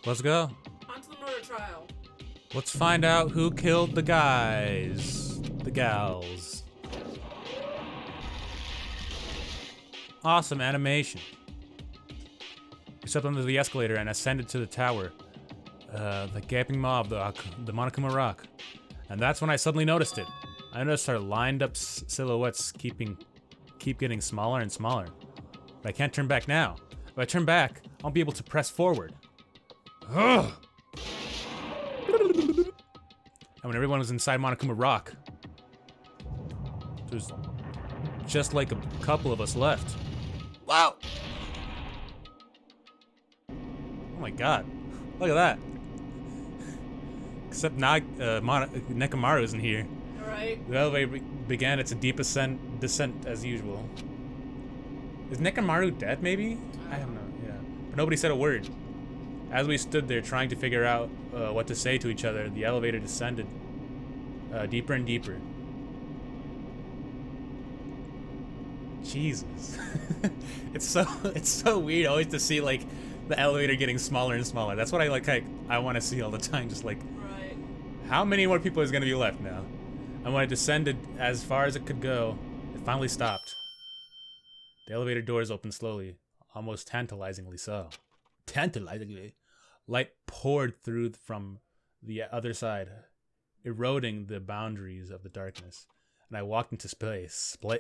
Let's go. On to the murder trial. Let's find out who killed the guys. The gals. Awesome animation. We stepped onto the escalator and ascended to the tower. The gaping maw of the Monokuma Rock. And that's when I suddenly noticed it. I noticed our lined up silhouettes keep getting smaller and smaller. But I can't turn back now. If I turn back, I won't be able to press forward. Ugh. And when everyone was inside Monokuma Rock, there's just like a couple of us left. Wow! Oh my god. Look at that. Except Nekomaru isn't here. Alright. The elevator began its deep descent as usual. Is Nekomaru dead, maybe? I don't know, yeah. But nobody said a word. As we stood there trying to figure out what to say to each other, the elevator descended deeper and deeper. Jesus. It's so weird always to see like the elevator getting smaller and smaller. That's what I want to see all the time. Just like, Right. How many more people is gonna be left now? And when it descended as far as it could go, it finally stopped. The elevator doors opened slowly, almost tantalizingly so. Tantalizingly. Light poured through from the other side, eroding the boundaries of the darkness. And I walked into place. I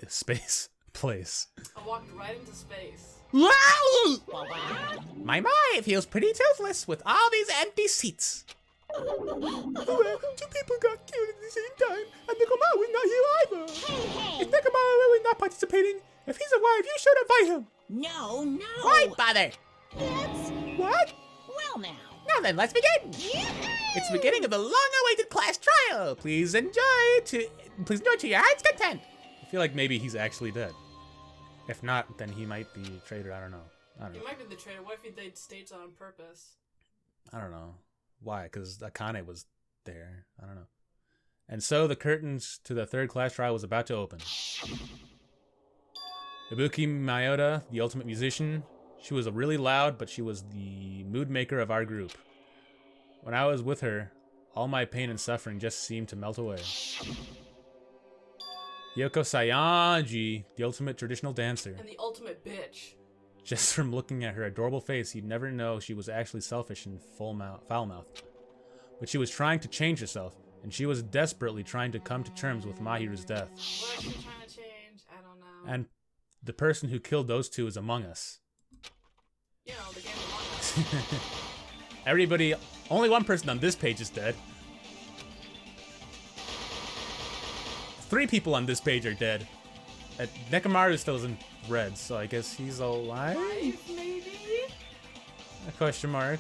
walked right into space. My mind feels pretty toothless with all these empty seats. Two people got killed at the same time, and Nekomaru is not here either. Hey! If Nekomaru is not participating, if he's alive, you should invite him. No! Why bother? It's... What? Well now. Now then, let's begin. It's the beginning of the long-awaited class trial. Please enjoy to your heart's content. I feel like maybe he's actually dead. If not, then he might be a traitor. I don't know. He might be the traitor. What if they staged that on purpose? I don't know. Why? Because Akane was there. I don't know. And so the curtains to the third class trial was about to open. Ibuki Mayota, the ultimate musician. She was really loud, but she was the mood maker of our group. When I was with her, all my pain and suffering just seemed to melt away. Yoko Sayanji, the ultimate traditional dancer. And the ultimate bitch. Just from looking at her adorable face, you'd never know she was actually selfish and foul-mouthed. But she was trying to change herself, and she was desperately trying to come to terms with Mahiru's death. What is she trying to change? I don't know. And the person who killed those two is among us. You know, the game of Among Us. Everybody, only one person on this page is dead. 3 people on this page are dead. Nekomaru still isn't red, so I guess he's alive? Life, maybe? A question mark.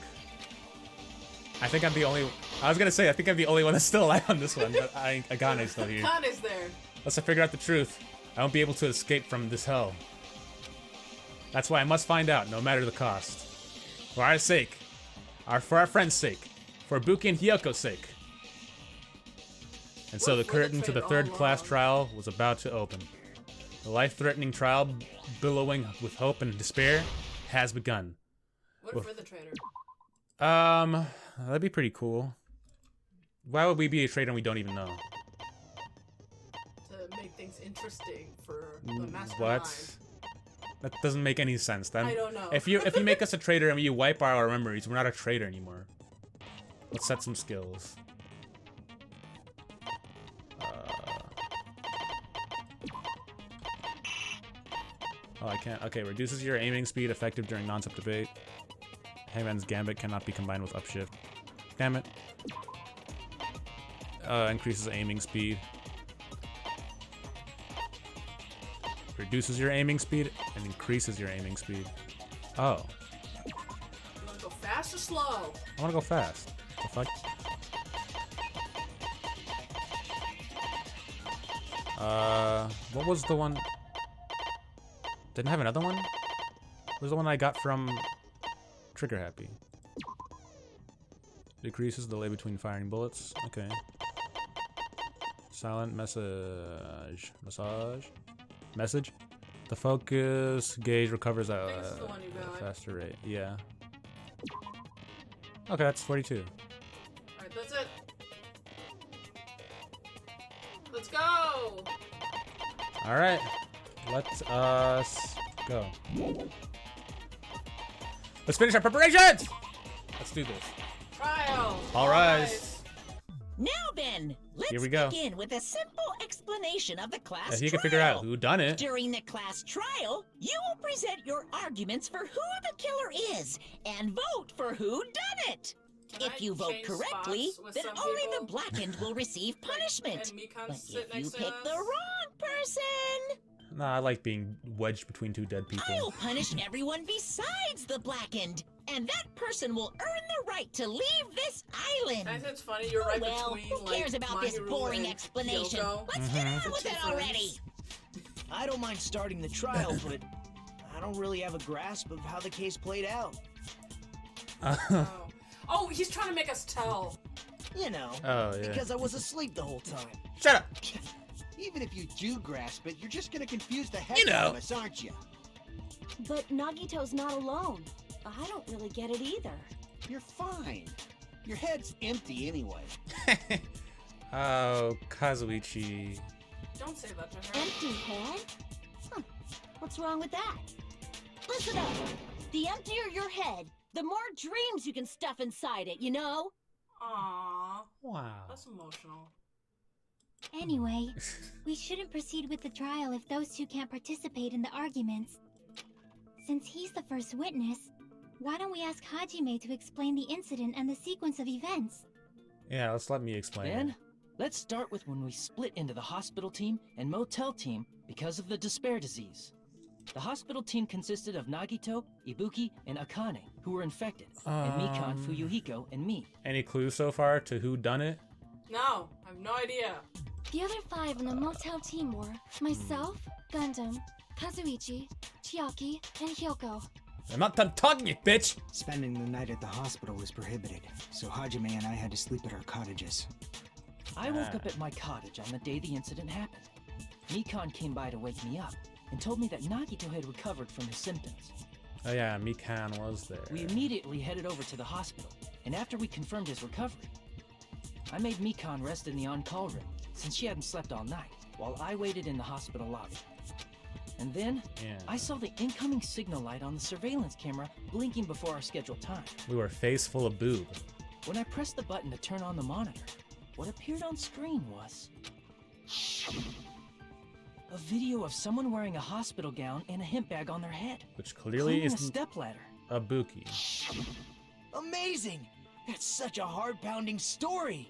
I think I'm the only... I was gonna say, I think I'm the only one that's still alive on this one, but Agane's still here. Kane's there. Unless I figure out the truth, I won't be able to escape from this hell. That's why I must find out, no matter the cost. For our sake. For our friend's sake. For Ibuki and Hyoko's sake. And so the curtain to the third class trial was about to open. The life-threatening trial, billowing with hope and despair, has begun. What if we're the traitor? That'd be pretty cool. Why would we be a traitor and we don't even know? To make things interesting for the mastermind. What? That doesn't make any sense. Then I don't know. If you make us a traitor and you wipe our memories, we're not a traitor anymore. Let's set some skills. Oh, I can't. Okay, reduces your aiming speed effective during non-stop debate. Hangman's Gambit cannot be combined with upshift. Damn it. Increases aiming speed. Reduces your aiming speed and increases your aiming speed. Oh. You wanna go fast or slow? I wanna go fast. The fuck? What was the one? Didn't have another one? What was the one I got from Trigger Happy? Decreases delay between firing bullets. Okay. Silent message. Message? The focus gauge recovers at I think this is the one you a got. faster rate. Yeah. Okay, that's 42. Alright, that's it. Let's go! Alright. Let us go. Let's finish our preparations! Let's do this. Trial! All rise. Now then, let's Here we go. begin with a simple explanation of the class If you can trial. figure out who done it. During the class trial, you will present your arguments for who the killer is and vote for who done it. Can If I you vote change correctly, spots with then some only people? the blackened will receive punishment. And Mikan But sit if you next to pick us? the wrong person, Nah, I like being wedged between two dead people. I'll punish everyone besides the blackened. And that person will earn the right to leave this island. I think it's funny, you're right Well, between, who cares like, about My this Hero boring and explanation? Kyoko. Let's get on The with two it friends. already. I don't mind starting the trial, but I don't really have a grasp of how the case played out. Oh. Oh, he's trying to make us tell. You know, Oh, yeah. because I was asleep the whole time. Shut up! Even if you do grasp it, you're just gonna confuse the heck You know. out of us, aren't you? But Nagito's not alone. I don't really get it either. You're fine. Your head's empty anyway. Oh, Kazuichi. Don't say that to her. Empty head? Huh. What's wrong with that? Listen up! The emptier your head, the more dreams you can stuff inside it, you know? Aww. Wow. That's emotional. Anyway, we shouldn't proceed with the trial if those two can't participate in the arguments. Since he's the first witness, why don't we ask Hajime to explain the incident and the sequence of events? Yeah, let me explain. Then, let's start with when we split into the hospital team and motel team because of the despair disease. The hospital team consisted of Nagito, Ibuki, and Akane, who were infected, and Mikan, Fuyuhiko, and me. Any clues so far to who done it? No, I have no idea. The other 5 on the motel team were myself, Gundam, Kazuichi, Chiaki, and Hyoko. I'm not done talking yet, bitch! Spending the night at the hospital was prohibited, so Hajime and I had to sleep at our cottages. I woke up at my cottage on the day the incident happened. Mikan came by to wake me up and told me that Nagito had recovered from his symptoms. Oh yeah, Mikan was there. We immediately headed over to the hospital, and after we confirmed his recovery, I made Mikan rest in the on-call room, since she hadn't slept all night, while I waited in the hospital lobby. And then, Yeah. I saw the incoming signal light on the surveillance camera blinking before our scheduled time. We were face full of boob. When I pressed the button to turn on the monitor, what appeared on screen was a video of someone wearing a hospital gown and a hemp bag on their head, Which clearly climbing a isn't stepladder. a Buki. Amazing! That's such a heart-pounding story!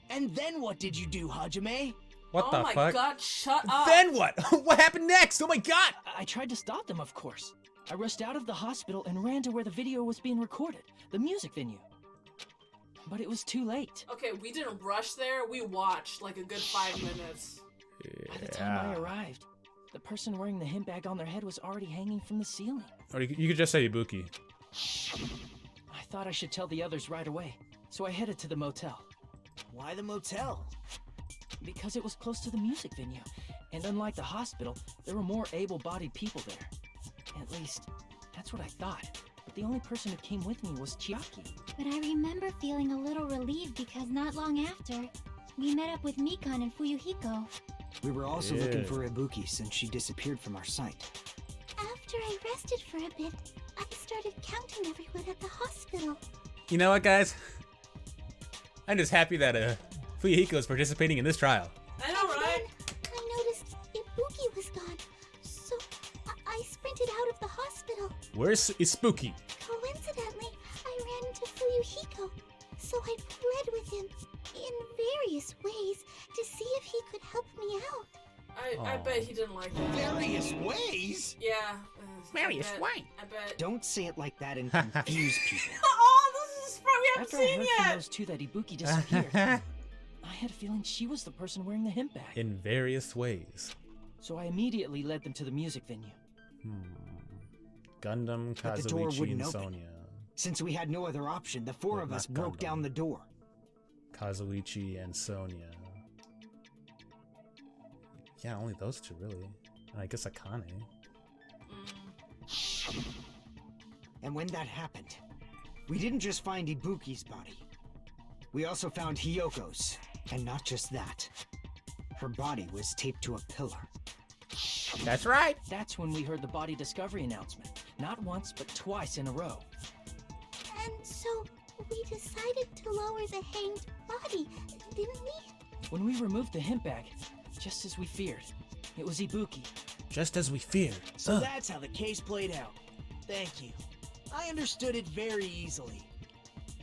And then what did you do, Hajime? What oh the my fuck? god, shut up! Then what? What happened next? Oh my god! I tried to stop them, of course. I rushed out of the hospital and ran to where the video was being recorded, the music venue. But it was too late. Okay, we didn't rush there, we watched like a good 5 minutes. By the time I arrived, the person wearing the hemp bag on their head was already hanging from the ceiling. Or you could just say Ibuki. I thought I should tell the others right away, so I headed to the motel. Why the motel? Because it was close to the music venue, and unlike the hospital, there were more able-bodied people there. At least, that's what I thought. But the only person who came with me was Chiaki. But I remember feeling a little relieved because not long after, we met up with Mikan and Fuyuhiko. We were also Yeah. looking for Ibuki since she disappeared from our sight. After I rested for a bit, I started counting everyone at the hospital. You know what, guys? I'm just happy that Fuyuhiko is participating in this trial. I know, right? I noticed Ibuki was gone, so I sprinted out of the hospital. Where's Spooky? Coincidentally, I ran into Fuyuhiko, so I pled with him in various ways to see if he could help me out. I bet he didn't like that. Various ways? Yeah. Various I bet, way. I bet. Don't say it like that and confuse people. Oh, this is a part we haven't After I seen heard from yet! those two that Ibuki disappeared, I had a feeling she was the person wearing the hemp bag. In various ways. So I immediately led them to the music venue. Gundam, But the door Kazuichi, wouldn't and open. Sonia. Since we had no other option, the four Well, of us not broke Gundam. down the door. Kazuichi and Sonia. Yeah, only those two, really. And I guess Akane. And when that happened, We didn't just find Ibuki's body. We also found Hiyoko's. And not just that. Her body was taped to a pillar. That's right. That's when we heard the body discovery announcement. Not once, but twice in a row. And so we decided to lower the hanged body, didn't we? When we removed the hemp bag, just as we feared, it was Ibuki. Just as we feared. So that's how the case played out. Thank you. I understood it very easily.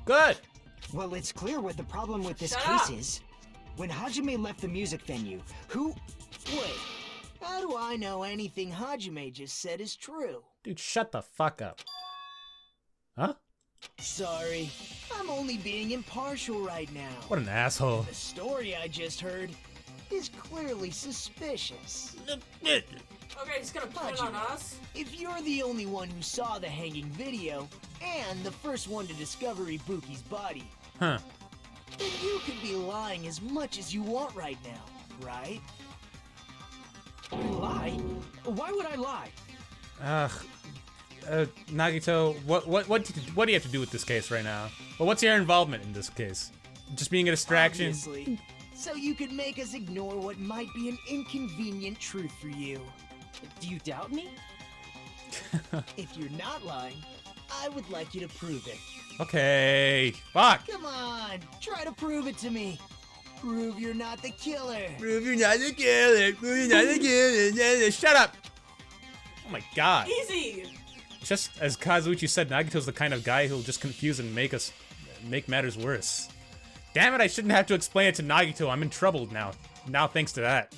Good. Well, it's clear what the problem with this Shut case up. is. When Hajime left the music venue, who... Wait, how do I know anything Hajime just said is true? Dude, shut the fuck up. Huh? Sorry, I'm only being impartial right now. What an asshole. The story I just heard is clearly suspicious. Okay, he's gonna put it on us. If you're the only one who saw the hanging video, and the first one to discover Ibuki's body, Huh. then you could be lying as much as you want right now, right? Lie? Why would I lie? Nagito, what do you have to do with this case right now? Well, what's your involvement in this case? Just being a distraction? Obviously. So you could make us ignore what might be an inconvenient truth for you. Do you doubt me? If you're not lying, I would like you to prove it. Okay. Fuck. Come on, try to prove it to me. Prove you're not the killer. Prove you're not the killer. Prove you're not the killer. Shut up. Oh my god. Easy. Just as Kazuichi said, Nagito's the kind of guy who'll just confuse and make matters worse. Damn it, I shouldn't have to explain it to Nagito. I'm in trouble now. Now thanks to that.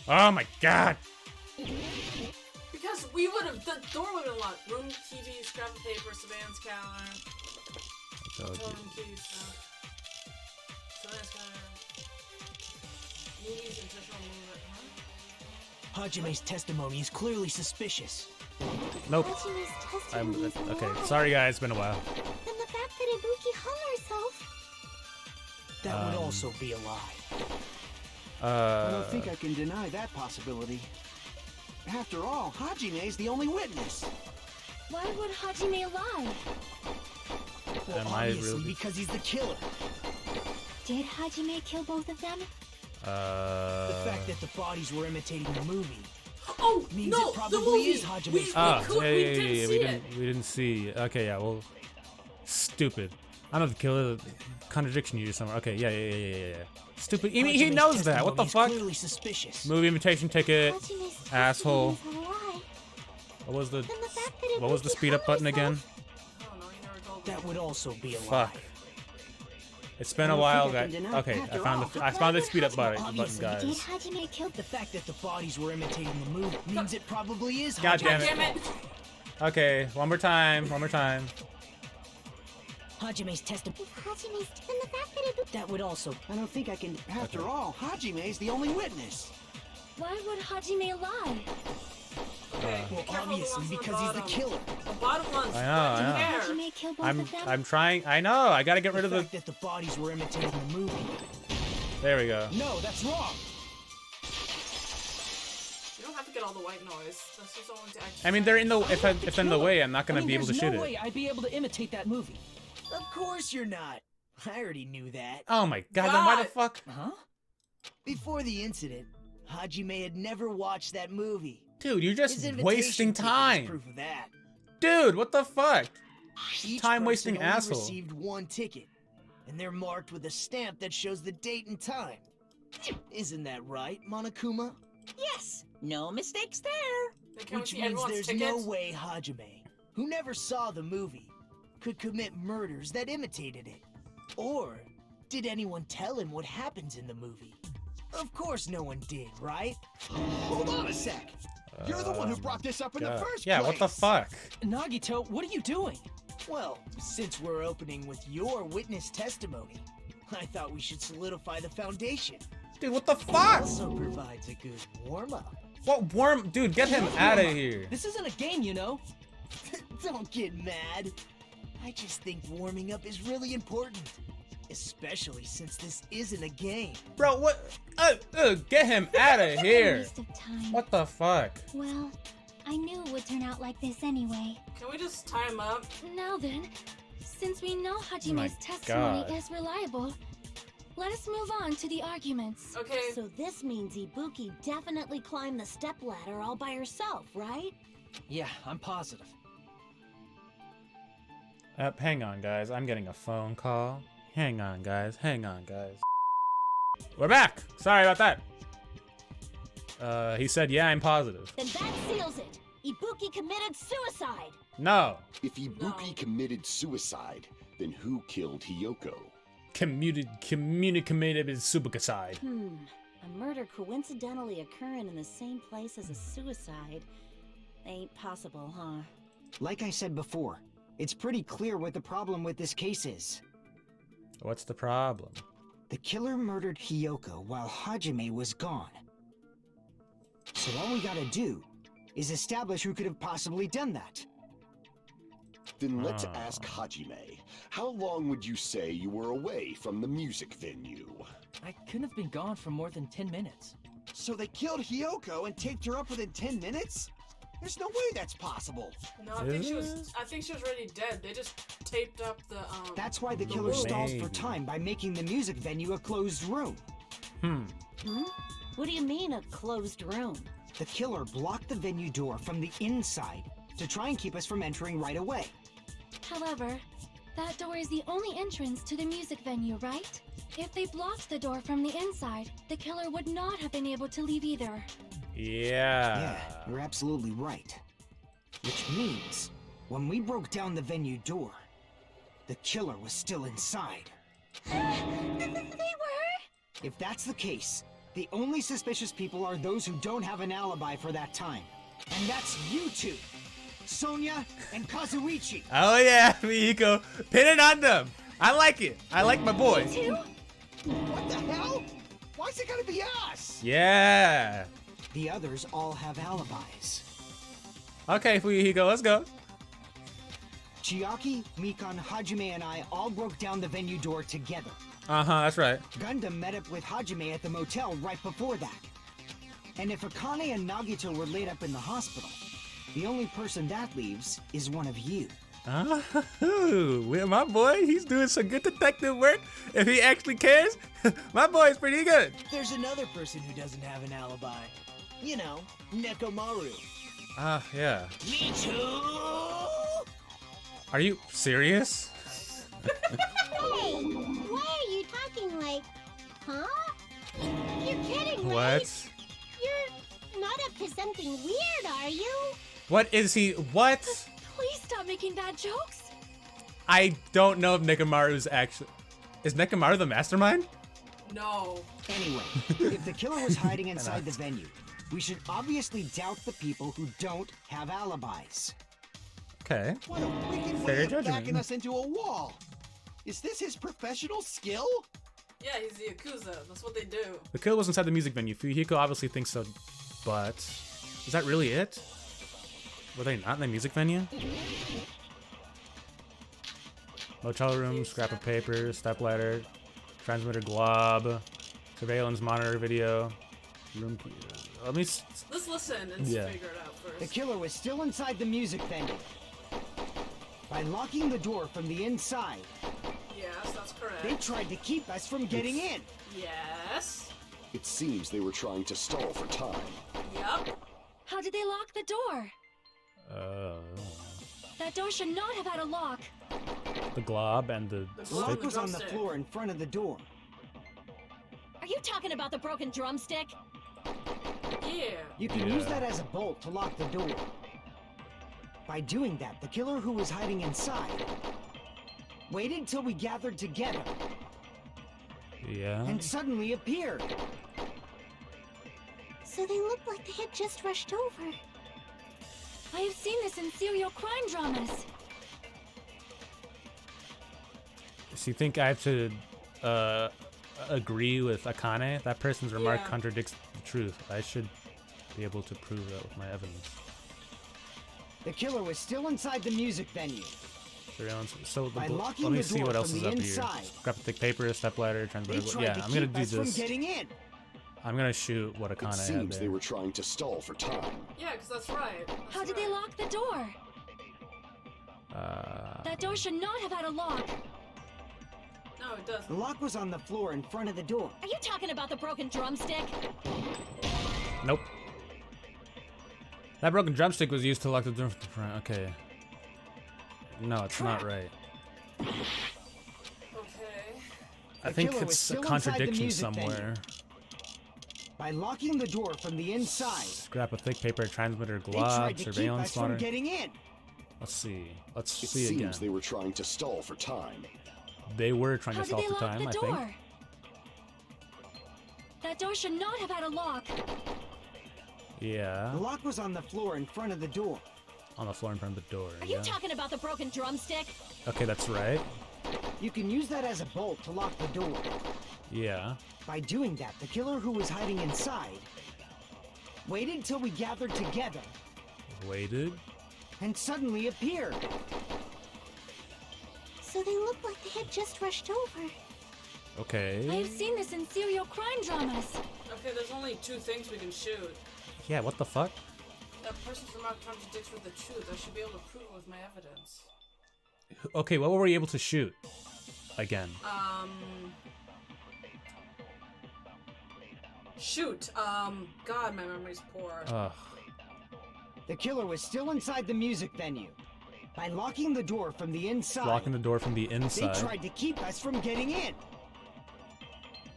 Oh my god. Because we would have, the door would have been locked. Room, TV, scrap of paper, Savannah's calendar. Hotel room key stuff. Savannah's calendar. Movies, intentional movement, huh? Hajime's testimony is clearly suspicious. Nope. Hajime's testimony is a Okay, lie. sorry guys, it's been a while. And the fact that Ibuki hung herself. That would also be a lie. I don't think I can deny that possibility. After all, Hajime is the only witness. Why would Hajime lie? Well, Am I obviously really- because he's the killer. Did Hajime kill both of them? The fact that the bodies were imitating the movie Oh, means no, it probably the movie. is Hajime's We Ah, could, we didn't see it. we didn't see. Okay, yeah, well, stupid. I know the killer contradiction you somewhere. Okay, yeah. Stupid. He Hajime's knows that. What the testimony is fuck? Clearly suspicious. Movie invitation ticket. Hajime's Asshole. testimony is a lie. What was the And the fact that what was the Ibuki speed up hung button again? herself- I don't know, you never told me. That would also be a lie. Fuck. It's been a I don't while, think I guys. can deny Okay, after I found the Why speed up would button, Obviously, guys. Did Hajime kill The fact that the bodies were imitating the movie means it probably is God Hajime's damn Damn it. it. Okay, one more time. Hajime's testimony. If Hajime's and the fact that Ibuki. That would also. I don't think I can. After all, Hajime is the only witness. Why would Hajime lie? Okay, Well, be careful of the obviously ones on the because he's the bottom. killer. The bottom ones. I know, Did I know. care? Hajime kill both of them? I'm trying. I know. I gotta get rid The of the. fact that the bodies were imitating the movie. There we go. No, that's wrong. You don't have to get all the white noise. That's just only to actually. I mean, they're in the. If it's in the way, I'm not gonna be able to there's shoot no it. way I'd be able to imitate that movie. Of course you're not. I already knew that. Oh my god! Then why the God. fuck, Huh? Before the incident, Hajime had never watched that movie. dude? You're just His invitation wasting ticket is time, Proof of that. dude. What the fuck? Each Time-wasting person only asshole. received one ticket, and they're marked with a stamp that shows the date and time. Isn't that right, Monokuma? Yes, no mistakes there. Then can we Which see means everyone's there's tickets? no way Hajime, who never saw the movie, could commit murders that imitated it. Or did anyone tell him what happens in the movie? Of course no one did, right? Hold on a sec. You're the one who brought this up in the God. first Yeah, place. what the fuck? Nagito, what are you doing? Well, since we're opening with your witness testimony, I thought we should solidify the foundation. Dude, what the fuck? Also provides a good warm-up. What worm? Dude, get him out of here. This isn't a game, you know. Don't get mad. I just think warming up is really important. Especially since this isn't a game. Bro, what? Get him out of here. Waste of time. What the fuck? Well, I knew it would turn out like this anyway. Can we just tie him up? Now then, Since we know my Hajime's testimony God. is reliable, let us move on to the arguments. Okay. So this means Ibuki definitely climbed the stepladder all by herself, right? Yeah, I'm positive. Hang on, guys. I'm getting a phone call. Hang on, guys. Hang on, guys. We're back. Sorry about that. He said, yeah, I'm positive. Then that seals it. Ibuki committed suicide. No. If Ibuki committed suicide, then who killed Hiyoko? Communicated is Subakaside. A murder coincidentally occurring in the same place as a suicide ain't possible, huh? Like I said before, it's pretty clear what the problem with this case is. What's the problem? The killer murdered Hiyoko while Hajime was gone. So all we gotta do is establish who could have possibly done that. Then let's ask Hajime. How long would you say you were away from the music venue? I couldn't have been gone for more than 10 minutes. So they killed Hiyoko and taped her up within 10 minutes? There's no way that's possible. No, I think she was already dead. They just taped up the That's why the killer stalled for Maybe. time by making the music venue a closed room. What do you mean, a closed room? The killer blocked the venue door from the inside to try and keep us from entering right away. However, that door is the only entrance to the music venue, right? If they blocked the door from the inside, the killer would not have been able to leave either. Yeah, you're absolutely right. Which means, when we broke down the venue door, the killer was still inside. They were? If that's the case, the only suspicious people are those who don't have an alibi for that time. And that's you two, Sonia and Kazuichi. Oh yeah, Mihiko. Pin it on them. I like it. I like my boy. Two? What the hell? Why's it gotta be us? Yeah. The others all have alibis. Okay, Mihiko, let's go. Chiaki, Mikan, Hajime, and I all broke down the venue door together. That's right. Gundam met up with Hajime at the motel right before that. And if Akane and Nagito were laid up in the hospital, the only person that leaves is one of you. My boy, he's doing some good detective work. If he actually cares, my boy's pretty good. There's another person who doesn't have an alibi. You know, Nekomaru. Yeah. Me too! Are you serious? Hey, why are you talking like, huh? You're kidding, What? right? You're not up to something weird, are you? What is he? What? Please stop making bad jokes. I don't know if Nekomaru's actually. Is Nekomaru the mastermind? no. Anyway, if the killer was hiding inside the venue, we should obviously doubt the people who don't have alibis. Okay. What a wicked Fair way of judgment. backing us into a wall. Is this his professional skill? Yeah, he's the Yakuza. That's what they do. The kill was inside the music venue. Fuyuhiko obviously thinks so, but is that really it? Were they not in the music venue? Motel room, scrap of paper, stepladder, transmitter glob, surveillance monitor video, room key. Let me. Let's listen and Yeah. figure it out The first. killer was still inside the music venue. By locking the door from the inside, Yes, that's correct. they tried to keep us from getting in. Yes. It seems they were trying to stall for time. Yep. How did they lock the door? That door should not have had a lock. The glob and the The The stick. lock was on the drumstick. floor in front of the door. Are you talking about the broken drumstick? Yeah. You can use that as a bolt to lock the door. By doing that, the killer who was hiding inside waited till we gathered together Yeah. and suddenly appeared. So they looked like they had just rushed over. I have seen this in serial crime dramas. So you think I have to agree with Akane? That person's remark Yeah. contradicts the truth. I should be able to prove that with my evidence. The killer was still inside the music venue. Surveillance. So By let locking me the see door what else from is the up inside. here. Grab thick paper, stepladder, They transmitter. tried Yeah, to I'm gonna keep do us from this. getting in. I'm gonna shoot what It Akane had seems they there. were trying to stall for time. Yeah, because that's right. That's How did they right. lock the door? That door should not have had a lock. No, it doesn't. The lock was on the floor in front of the door. Are you talking about the broken drumstick? Nope. That broken drumstick was used to lock the door. Okay. No, it's not right. Okay. I think killer was it's a still inside the contradiction music venue. somewhere. By locking the door from the inside, Scrap of thick paper, transmitter, they glob, tried to keep surveillance us from monitor. getting in. Let's see. Let's It see again. seems they were trying to stall for time. They were trying How to did solve they the lock time, the I door? think. That door should not have had a lock. Yeah. The lock was on the floor in front of the door. On the floor in front of the door. Are Yeah. you talking about the broken drumstick? Okay, that's right. You can use that as a bolt to lock the door. Yeah. By doing that, the killer who was hiding inside waited till we gathered together Waited. and suddenly appeared. So they look like they had just rushed over. Okay. I have seen this in serial crime dramas. Okay, there's only 2 things we can shoot. Yeah, what the fuck? That person's remark contradicts with the truth. I should be able to prove it with my evidence. Okay, what were we able to shoot? Again. Shoot. God, my memory's poor. Ugh. The killer was still inside the music venue. By locking the door from the inside, Locking the door from the they inside. tried to keep us from getting in.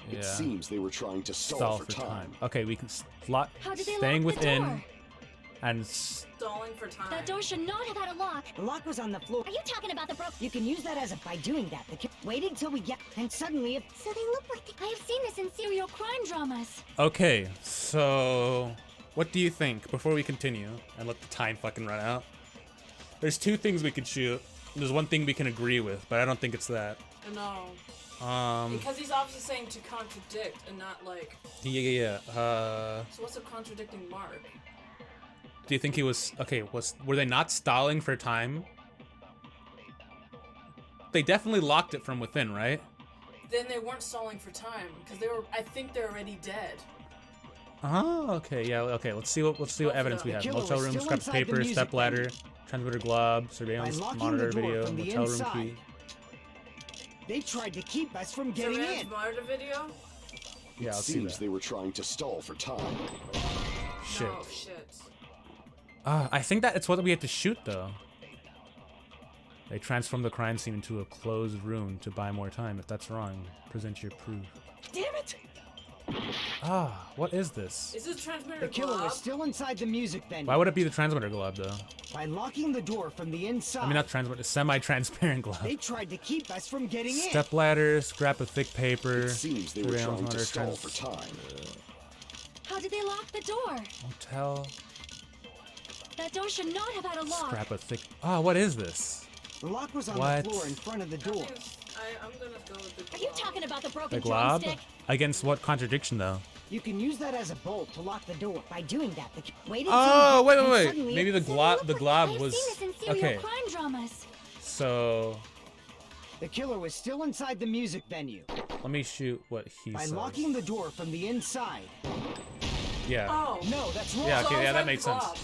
Yeah. It seems they were trying to stall for time. Okay, we can lock. How did they Staying lock the within door? and Stalling for time. That door should not have had a lock. The lock was on the floor. Are you talking about the You can use that as a. By doing that, the killer waited till we get and suddenly. So they look like I have seen this in serial crime dramas. Okay, so what do you think before we continue and let the time fucking run out? There's 2 things we could shoot. There's 1 thing we can agree with, but I don't think it's that. No. Because he's obviously saying to contradict and not like. Yeah. So what's a contradicting mark? Do you think he was okay? Were they not stalling for time? They definitely locked it from within, right? Then they weren't stalling for time because they were. I think they're already dead. Oh, okay, yeah, okay. Let's see what evidence we The have. killer Motel was room, still scrap of inside the paper, music step ladder, venue. transmitter glob, surveillance locking monitor the door video, from the motel room inside. key. They tried to keep us from getting Surveillance in. monitor video? Yeah, I'll see Seems that. they were trying to stall for time. Shit. No shit. I think that it's what we have to shoot though. They transform the crime scene into a closed room to buy more time. If that's wrong, present your proof. Damn it! What is this? Is this transmitter The killer glob? was still inside the music venue. Why would it be the transmitter glob though? By locking the door from the inside, I mean, not transmitter, semi-transparent glob. they tried to keep us from getting in. Step ladder, scrap of thick paper. It seems they were surveillance trying to monitor, stall for time. How did they lock the door? Motel, That door should not have had a lock. scrap of thick. What is this? The lock was on What? the floor in front of the door. I'm gonna go with the Are you glob. talking about the broken The glob? drumstick? Against what contradiction though? You can use that as a bolt to lock the door. By doing that, the waited Oh, till wait. and suddenly Maybe the So they glob, look the like- glob I've was seen this in serial okay. crime dramas. So the killer was still inside the music venue. let me shoot what he By says. locking the door from the inside. Yeah. Oh. No, that's wrong. Yeah, So okay, yeah, it's that like makes the sense. glob.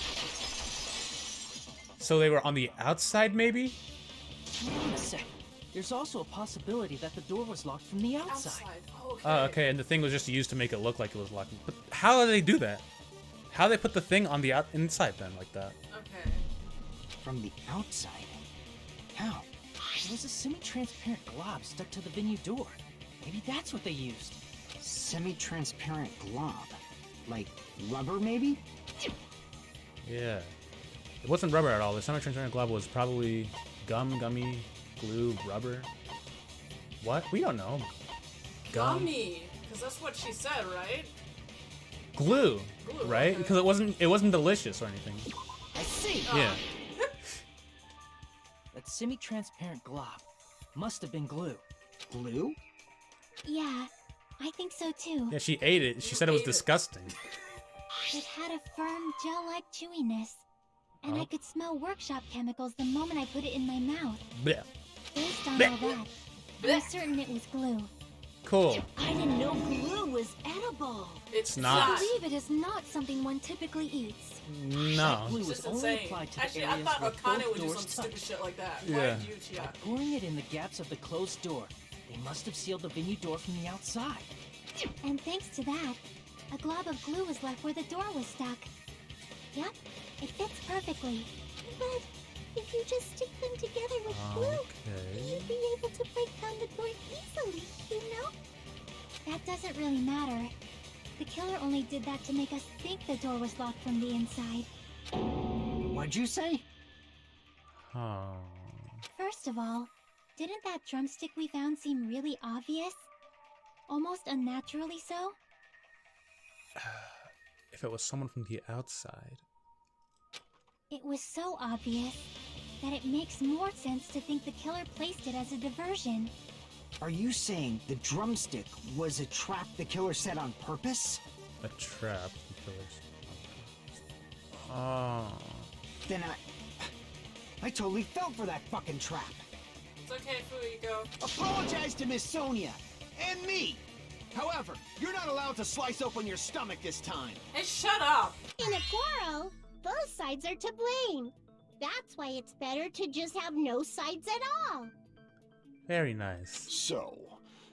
So they were on the outside, maybe? Wait a sec. There's also a possibility that the door was locked from the outside. Outside. Oh, okay. Oh, okay, and the thing was just used to make it look like it was locked. But how do they do that? How do they put the thing on the inside then, like that? Okay. From the outside? How? There was a semi-transparent glob stuck to the venue door. Maybe that's what they used. Semi-transparent glob. Like rubber, maybe? Yeah. It wasn't rubber at all. The semi-transparent glob was probably gummy, glue, rubber. What? We don't know. Gummy. Because that's what she said, right? Glue, Glue, right? okay. Because it wasn't delicious or anything. I see. Yeah. That semi-transparent glob must have been glue. Glue? Yeah, I think so too. Yeah, she ate it. She said it was ate it. disgusting. It had a firm, gel-like chewiness. And I could smell workshop chemicals the moment I put it in my mouth. Blech. Based on all that, I'm certain it was glue. Cool. I didn't know glue was is edible. It's not. I believe it is not something one typically eats. No. Glue It's was just only insane. applied to the Actually, I areas thought where Akane both would do doors some stupid touched. shit like that. Yeah. Why did you, Chia? By pouring it in the gaps of the closed door, they must have sealed the venue door from the outside. And thanks to that, a glob of glue was left where the door was stuck. Yep, it fits perfectly. But if you just stick them together with glue, Okay. you'd be able to break down the door easily, you know? That doesn't really matter. The killer only did that to make us think the door was locked from the inside. What'd you say? Oh. First of all, didn't that drumstick we found seem really obvious? Almost unnaturally so? If it was someone from the outside. It was so obvious that it makes more sense to think the killer placed it as a diversion. Are you saying the drumstick was a trap the killer set on purpose? A trap. The killers. Oh. Then I totally fell for that fucking trap. It's okay, Fuyuko. Apologize to Miss Sonia and me. However, you're not allowed to slice open your stomach this time. Hey, shut up! In a quarrel, both sides are to blame. That's why it's better to just have no sides at all. Very nice. So,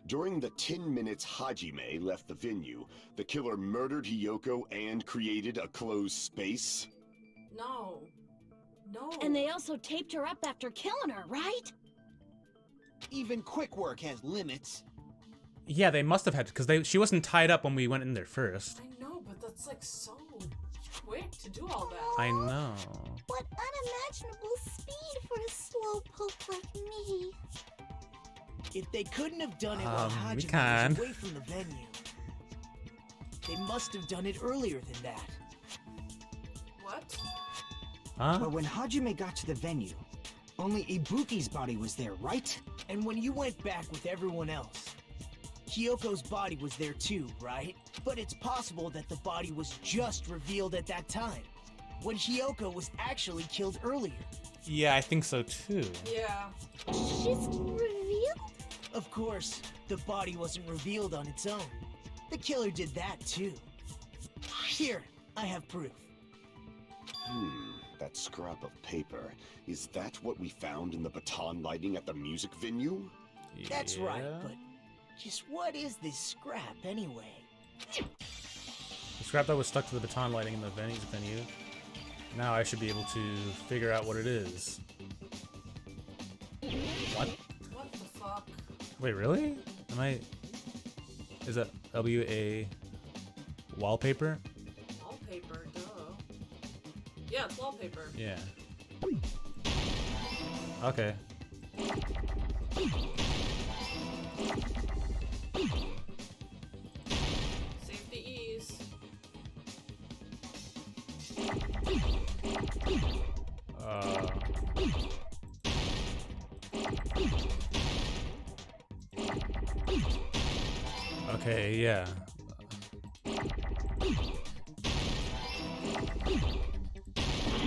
during the 10 minutes Hajime left the venue, the killer murdered Hiyoko and created a closed space? No. No. And they also taped her up after killing her, right? Even quick work has limits. Yeah, they must have had because she wasn't tied up when we went in there first. I know, but that's like so quick to do all that. I know. What unimaginable speed for a slowpoke like me. If they couldn't have done it while We Hajime can. was away from the venue, they must have done it earlier than that. What? Huh? But when Hajime got to the venue, only Ibuki's body was there, right? And when you went back with everyone else, Hyoko's body was there too, right? But it's possible that the body was just revealed at that time, when Hyoko was actually killed earlier. Yeah, I think so too. Yeah. Just revealed? Of course, the body wasn't revealed on its own. The killer did that too. Here, I have proof. That scrap of paper. Is that what we found in the baton lighting at the music venue? That's right, Yeah. but just what is this scrap anyway? The scrap that was stuck to the baton lighting in the venue. Now I should be able to figure out what it is. What? What the fuck? Wait, really? Am I? Is that WA wallpaper? Wallpaper, duh. Yeah, it's wallpaper. Yeah. Okay. Safety ease. Okay, yeah.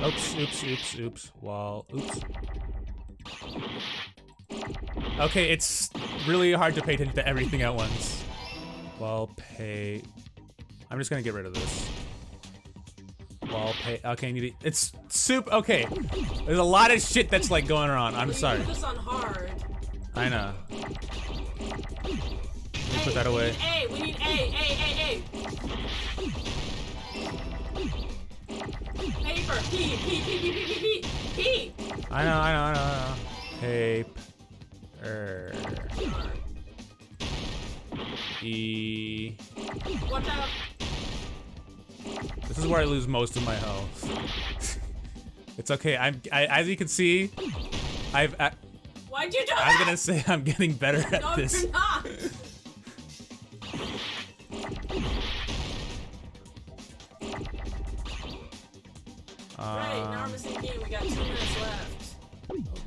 Oops. Wall. Oops. Okay, it's really hard to pay attention to everything at once. I'm just gonna get rid of this. Okay, need it. It's super. Okay, there's a lot of shit that's like going on. I'm Well, sorry. You put this on hard. I know. Put that away. We need A. Paper. P. I know. Paper. E. Watch out. This is where I lose most of my health. It's okay. As you can see, Why'd you do that? I'm gonna say I'm getting better at No, this. you're not. Right, now we're missing game. We got 2 minutes left.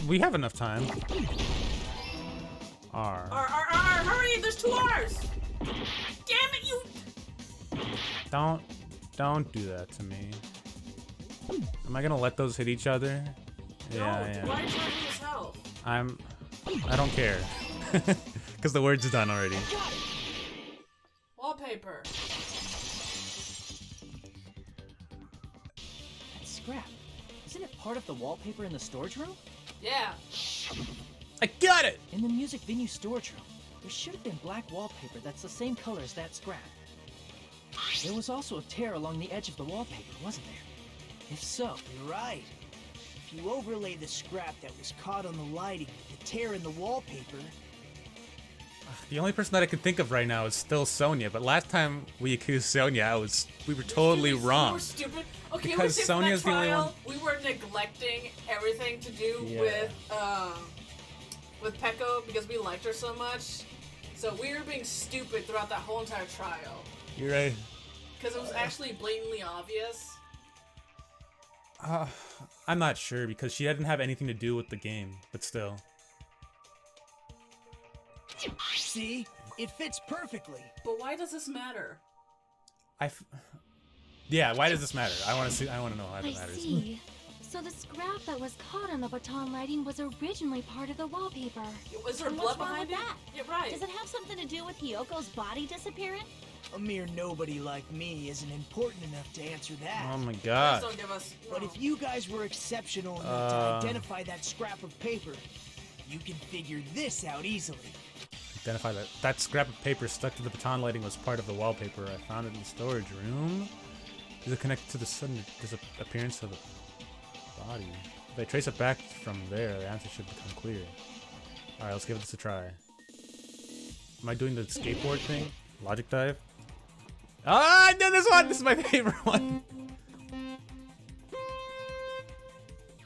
We have enough time. R. R, hurry! There's 2 R's! Damn it, you! Don't do that to me. Am I gonna let those hit each other? No, Yeah, why are you trying to lose health? I don't care. Because the word's done already. Wallpaper. wallpaper. That scrap. Isn't it part of the wallpaper in the storage room? Yeah. I got it! In the music venue storage room, there should have been black wallpaper that's the same color as that scrap. There was also a tear along the edge of the wallpaper, wasn't there? If so, You're right. If you overlay the scrap that was caught on the lighting with the tear in the wallpaper, The only person that I can think of right now is still Sonia, but last time we accused Sonia, we were totally We wrong. were stupid. Okay, Because we said Sonia's for that the only trial, we were neglecting everything to do with Peko because we liked her so much. So we were being stupid throughout that whole entire trial. You're right. Because it was actually blatantly obvious. I'm not sure because she didn't have anything to do with the game, but still. see? It fits perfectly. But why does this matter? Yeah, why does this matter? I want to know why I that matters. see. So the scrap that was caught on the baton lighting was originally part of the wallpaper. Was there And blood what's wrong behind with it? that? Yeah, right. Does it have something to do with Hyoko's body disappearing? A mere nobody like me isn't important enough to answer that. Oh my Please god. don't give us. But if you guys were exceptional enough to identify that scrap of paper, you can figure this out easily. Identify that scrap of paper stuck to the baton lighting was part of the wallpaper. I found it in the storage room. Is it connected to the sudden disappearance of the body? If I trace it back from there, the answer should become clear. Alright, let's give this a try. Am I doing the skateboard thing? Logic dive? Ah, I did this one! This is my favorite one!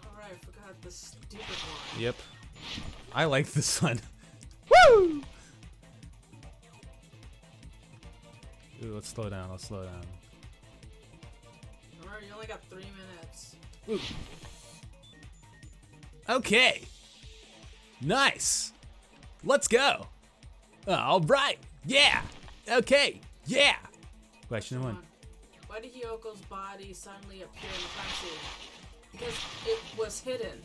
Alright, I forgot the stupid one. Yep. I like this one. Woo! Ooh, let's slow down, let's slow down. Alright, you only got 3 minutes. Ooh. Okay. Nice. Let's go. Alright. Yeah. Okay. Yeah. Question one. Why did Hyoko's body suddenly appear in the crime scene? Because it was hidden.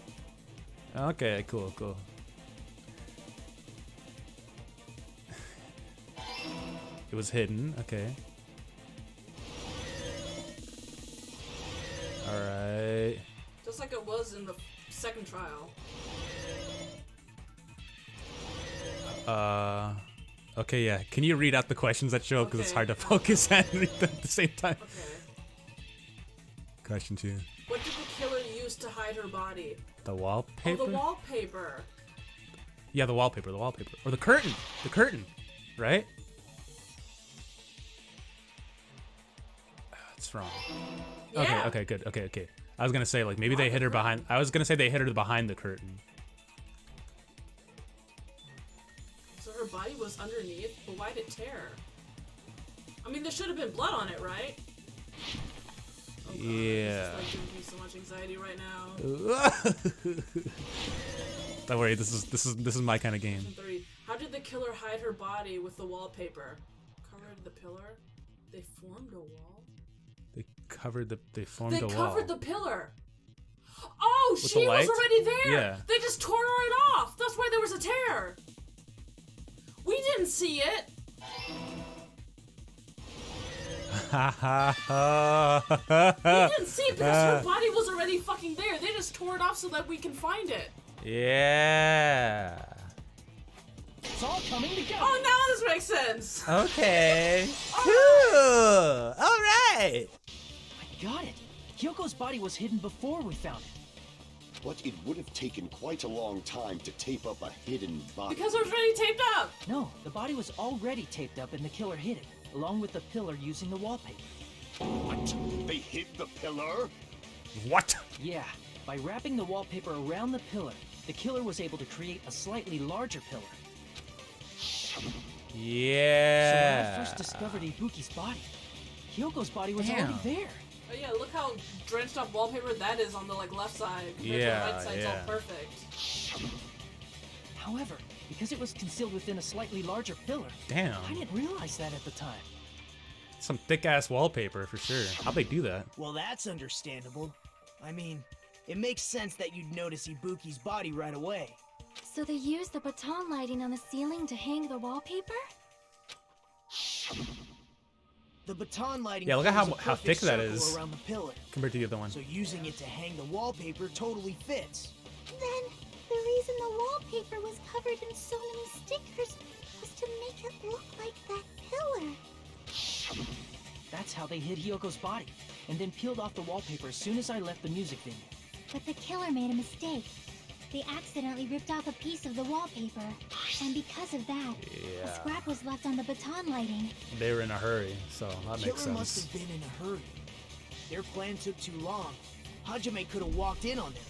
Okay, cool, cool. It was hidden, okay. Alright. Just like it was in the second trial. Okay, yeah. Can you read out the questions that show up because it's Okay. hard to focus and read them at the same time? Okay. Question 2. What did the killer use to hide her body? The wallpaper? Oh, the wallpaper. Yeah, the wallpaper, Or the curtain. The curtain, right? It's wrong. Yeah. Okay, good. Okay. I was gonna say like maybe they hit her behind. I was gonna say they hit her behind the curtain. So her body was underneath, but why did it tear? I mean, there should have been blood on it, right? Oh God, Yeah. This is like giving me so much anxiety right now. Don't worry, this is my kind of game. 3. How did the killer hide her body with the wallpaper? Covered the pillar? They formed a wall? They formed a wall. They covered the pillar! Oh, With she the was light? already there! Yeah. They just tore it off! That's why there was a tear! We didn't see it! We didn't see it because her body was already fucking there. They just tore it off so that we can find it. Yeah. it's all coming together. Oh, now this makes sense. Okay. Cool. All right. I got it. Hyoko's body was hidden before we found it. But it would have taken quite a long time to tape up a hidden body. Because it was already taped up. No, the body was already taped up and the killer hid it, along with the pillar using the wallpaper. What? They hid the pillar? What? Yeah, by wrapping the wallpaper around the pillar, the killer was able to create a slightly larger pillar. So when Yeah. I first discovered Ibuki's body, Hyoko's body was Damn. already there. Oh yeah, look how drenched up wallpaper that is on the left side. Compared to Yeah, the right side's yeah. all perfect. However, because it was concealed within a slightly larger pillar, Damn. I didn't realize that at the time. Some thick ass wallpaper for sure. How'd they do that? Well, that's understandable. I mean, it makes sense that you'd notice Ibuki's body right away. So they used the baton lighting on the ceiling to hang the wallpaper? The baton lighting. Yeah, look at forms a how thick perfect that circle is around the pillar. compared to the other one. So using it to hang the wallpaper totally fits. Then, the reason the wallpaper was covered in so many stickers was to make it look like that pillar. That's how they hid Hyoko's body, and then peeled off the wallpaper as soon as I left the music venue. But the killer made a mistake. They accidentally ripped off a piece of the wallpaper. And because of that, a scrap was left on the baton lighting. They were in a hurry, so that Killer makes sense. must have been in a hurry. Their plan took too long. Hajime could have walked in on them.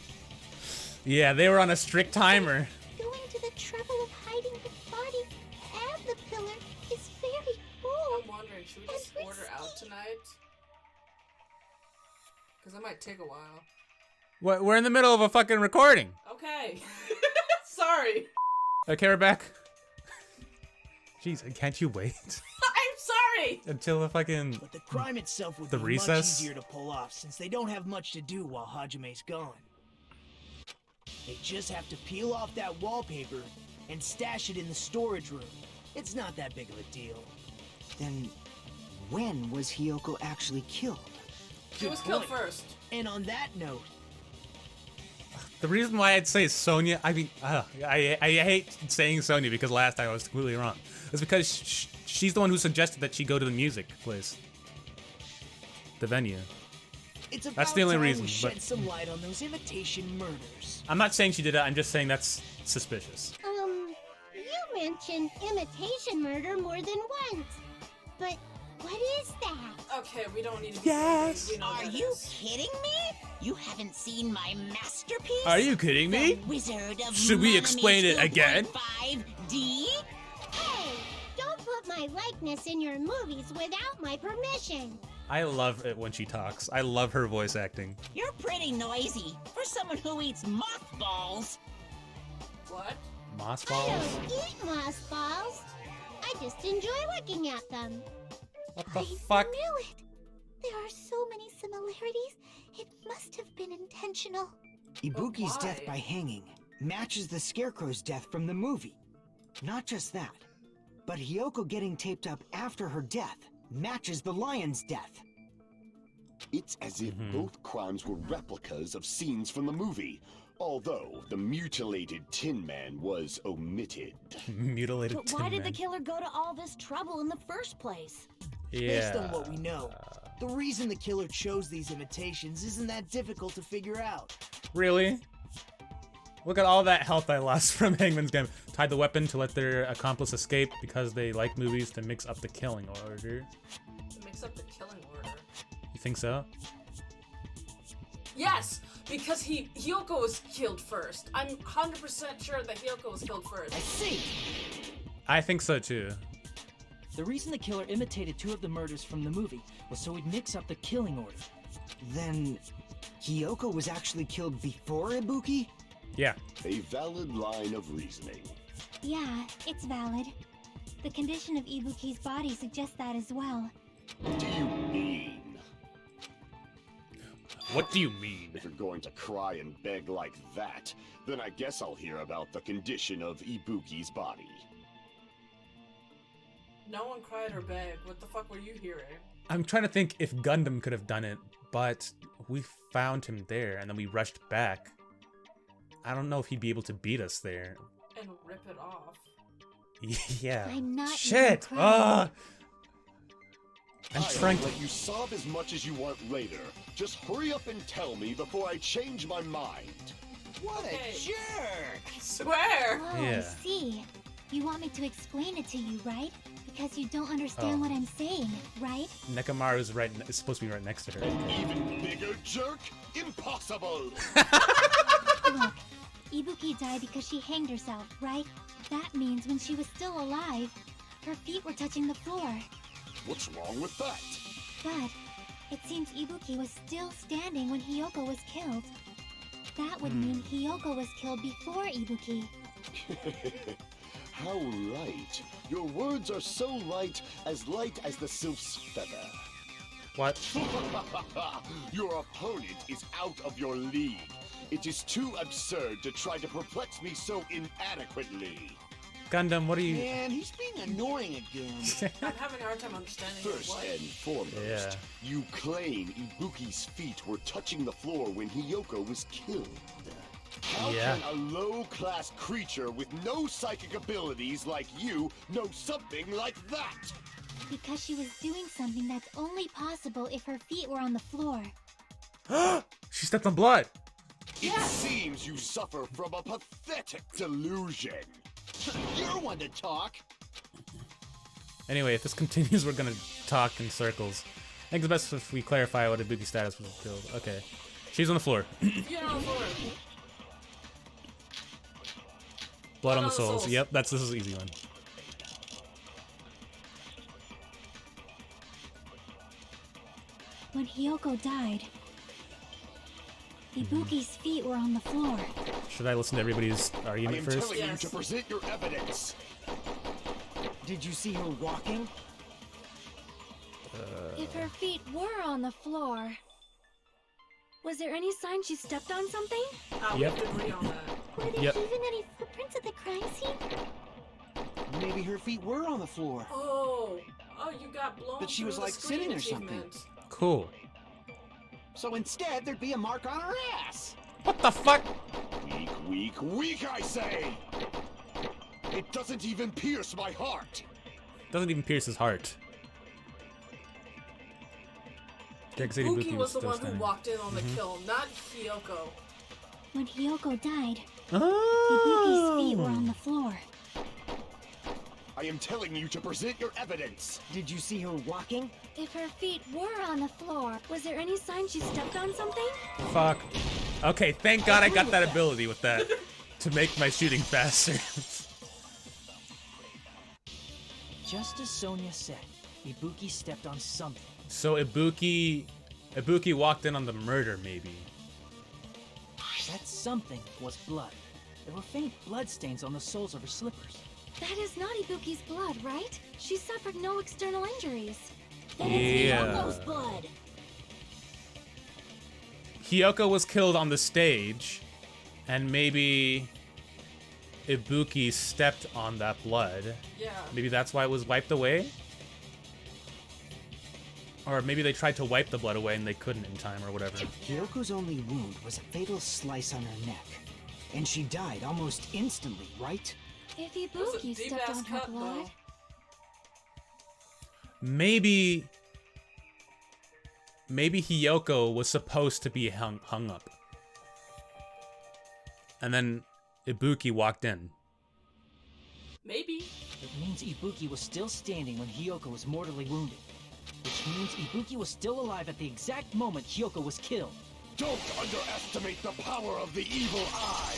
Yeah, they were on a strict timer. Going to the trouble of hiding the body and the pillar is very bold. I'm wondering, should we just order out tonight? Because that might take a while. What? We're in the middle of a fucking recording. Okay. Sorry. Okay, we're back. Jeez, can't you wait I'm sorry. until the fucking... But the crime itself would The be recess? much easier to pull off since they don't have much to do while Hajime's gone. They just have to peel off that wallpaper and stash it in the storage room. It's not that big of a deal. Then, when was Hyoko actually killed? She was killed first. And on that note, The reason why I'd say Sonya, I mean, I hate saying Sonya because last time I was completely wrong. It's because she's the one who suggested that she go to the music place. The venue. it's about That's the only time reason, we shed but- some light on those imitation murders. I'm not saying she did it, I'm just saying that's suspicious. You mentioned imitation murder more than once. But what is that? Okay, we don't need to be Yes. We know Are what it you is. kidding me? You haven't seen my masterpiece? Are you kidding me? The Wizard of Should we explain it again? 2.5D? Hey, don't put my likeness in your movies without my permission. I love it when she talks. I love her voice acting. You're pretty noisy for someone who eats mothballs. What? Moss I balls? don't eat mothballs. I just enjoy looking at them. What the I fuck? knew it. There are so many similarities. It must have been intentional. Ibuki's why? death by hanging matches the Scarecrow's death from the movie. Not just that, but Hyoko getting taped up after her death matches the lion's death. It's as if both crimes were replicas of scenes from the movie, although the mutilated Tin Man was omitted. Mutilated But why Tin did the Man. killer go to all this trouble in the first place? Based on what we know, the reason the killer chose these imitations isn't that difficult to figure out. Really? Look at all that health I lost from Hangman's Game. Tied the weapon to let their accomplice escape because they like movies to mix up the killing order. Mix up the killing order. You think so? Yes, because Hyoko was killed first. I'm 100% sure that Hyoko was killed first. I see! I think so too. The reason the killer imitated 2 of the murders from the movie was so he'd mix up the killing order. Then, Hyoko was actually killed before Ibuki? Yeah. A valid line of reasoning. Yeah, it's valid. The condition of Ibuki's body suggests that as well. What do you mean? What do you mean? If you're going to cry and beg like that, then I guess I'll hear about the condition of Ibuki's body. No one cried or begged. What the fuck were you hearing? I'm trying to think if Gundam could have done it, but we found him there and then we rushed back. I don't know if he'd be able to beat us there. And rip it off. Yeah. I'm not even Shit! crying. Ah! I'm I'll trying to... let you sob as much as you want later. Just hurry up and tell me before I change my mind. What Okay. a jerk! I swear! Oh, Yeah. I see. You want me to explain it to you, right? Because you don't understand Oh. what I'm saying, right? Nekamaru's is supposed to be right next to her. Even bigger jerk? Impossible! Look, Ibuki died because she hanged herself, right? That means when she was still alive, her feet were touching the floor. What's wrong with that? But it seems Ibuki was still standing when Hyoko was killed. That would mean Hyoko was killed before Ibuki. How light. Your words are so light as the sylph's feather. What? Your opponent is out of your league. It is too absurd to try to perplex me so inadequately. Gundam, what are you? Man, he's being annoying again. I'm having a hard time understanding First what. and foremost, Yeah. you claim Ibuki's feet were touching the floor when Hiyoko was killed. How Yeah. can a low-class creature with no psychic abilities like you know something like that? Because she was doing something that's only possible if her feet were on the floor. She stepped on blood. It seems you suffer from a pathetic delusion. You're one to talk. Anyway, if this continues, we're gonna talk in circles. I think it's best if we clarify what Ibuki's status was killed. Okay. She's on the floor. Feet on the floor. Blood on the souls. Yep, this is an easy one. When Hiyoko died, Ibuki's feet were on the floor. Should I listen to everybody's I argument am first? telling you to present your evidence. Did you see her walking? If her feet were on the floor, was there any sign she stepped on something? We have to agree on that. Were there Yep. even any footprints at the crime scene? Maybe her feet were on the floor. Oh, you got blown. But she was, through the like, sitting screen or something. achievement. Cool. So instead, there'd be a mark on her ass. What the fuck? Weak, weak, weak, I say! It doesn't even pierce my heart. Doesn't even pierce his heart. Ibuki was the one who walked in on the kill, not Hiyoko. When Hiyoko died, Oh. Ibuki's feet were on the floor. I am telling you to present your evidence. Did you see her walking? If her feet were on the floor, was there any sign she stepped on something? Fuck. Okay, thank God I got that ability with that to make my shooting faster. Just as Sonia said, Ibuki stepped on something. So Ibuki walked in on the murder, maybe. That something was blood. There were faint blood stains on the soles of her slippers. That is not Ibuki's blood, right? She suffered no external injuries. Then Yeah. it's Hiyoko's blood. Hiyoko was killed on the stage, and maybe Ibuki stepped on that blood. Yeah. Maybe that's why it was wiped away? Or maybe they tried to wipe the blood away and they couldn't in time or whatever. Hiyoko's only wound was a fatal slice on her neck. And she died almost instantly, right? If It was a Ibuki stepped deep-ass on her cut, blood, though. Maybe Hiyoko was supposed to be hung up. And then Ibuki walked in. Maybe. It means Ibuki was still standing when Hiyoko was mortally wounded. Which means Ibuki was still alive at the exact moment Hiyoko was killed. Don't underestimate the power of the evil eye.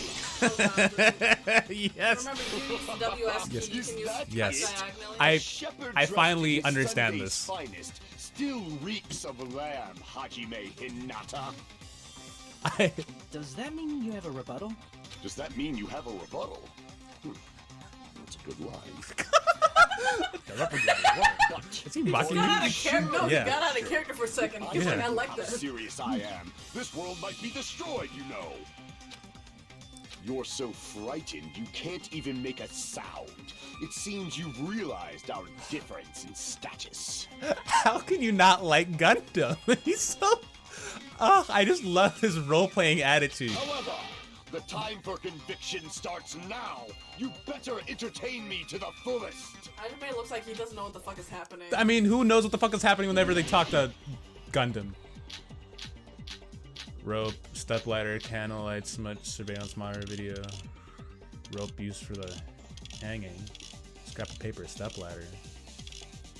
Yes. Remember, you use the WS key, you can use Yes. diagonally. Shepherd I dressed finally in his understand Sunday's this. Finest still reeks of lamb, Hajime Hinata. Does that mean you have a rebuttal? Does that mean you have a rebuttal? That's a good line. Is he mocking Got out me? of character. No, Yeah. he got out of character for a second. He was like, I like How that. serious I am. This world might be destroyed, you know. You're so frightened you can't even make a sound. It seems you've realized our difference in status. How can you not like Gundam? He's so... Oh, I just love his role-playing attitude. However, the time for conviction starts now. You better entertain me to the fullest. Hajime looks like he doesn't know what the fuck is happening. I mean, who knows what the fuck is happening whenever they talk to Gundam? Rope, stepladder, candlelight, smudge, surveillance monitor video. Rope used for the hanging. Scrap of paper, stepladder.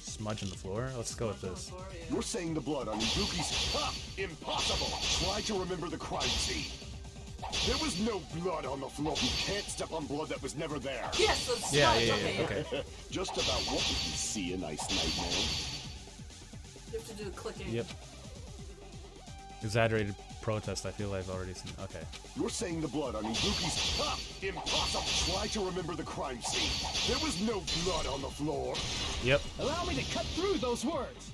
Smudge on the floor? Let's go with this. You're saying the blood on Ibuki's... Ha! Impossible! Try to remember the crime scene. There was no blood on the floor. You can't step on blood that was never there. Yes, the smudge. Yeah, Okay. Just about what did you see, a nice nightmare? You have to do clicking. Yep. Exaggerated protest, I feel like I've already seen. Okay. You're saying the blood on Ibuki's... Ha! Impossible! Try to remember the crime scene. There was no blood on the floor. Yep. Allow me to cut through those words!